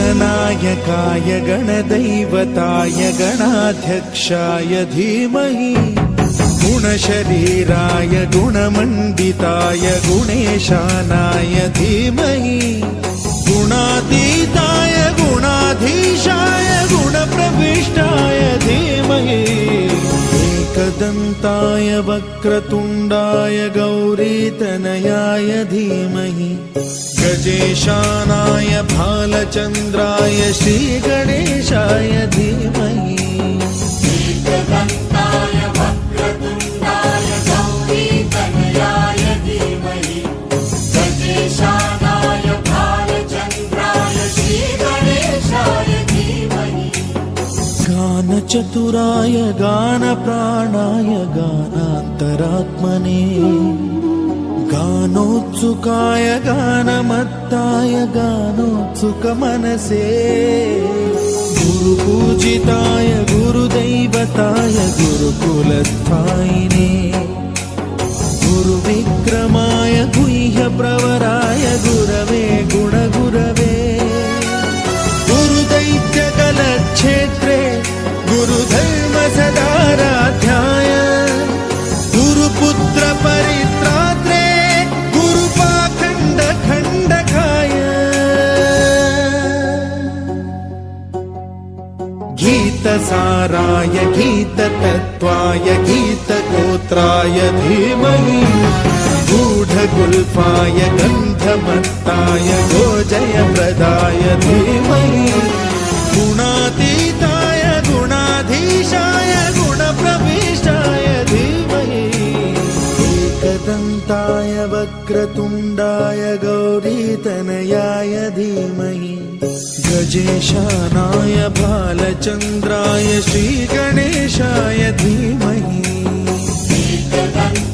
गणनायकाय गणदैवताय गणाध्यक्षाय धीमहि गुणशरीराय गुणमण्डिताय गुणेशानाय धीमहि गुणातीताय गुणाधीशाय गुणप्रविष्टाय धीमहि एकदन्ताय वक्रतुण्डाय गौरीतनयाय धीमहि गजेशानाय भालचन्द्राय श्रीगणेशाय धीमहि एकदन्ताय वक्रतुण्डाय गौरीतनयाय धीमहि गजेशानाय भालचन्द्राय श्रीगणेशाय धीमहि गानचतुराय गानप्राणाय गानान्तरात्मने गानोत्सुकाय गानमत्ताय गानोत्सुकमनसे गुरुपूजिताय गुरुदैवताय गुरुकुलस्थायिने गुरुविक्रमाय गुह्यप्रवराय गुरवे गुणगुरवे गुरुदैत्यकलक्षेत्रे गुरुधर्मसदाराध्याय गुरुपुत्र परित्रात्रे गुरुपाखण्डखण्डकाय गीतसाराय गीततत्त्वाय गीतगोत्राय धीमहि गूढगुल्फाय गन्धमत्ताय गोजयप्रदाय धीमहि गुणातीताय गुणाधीशाय गुणप्रविष्टाय धीमहि एकदन्ताय वक्रतुण्डाय गौरीतनयाय धीमहि गजेशानाय भालचन्द्राय श्रीगणेशाय धीमहि एकदन्ताय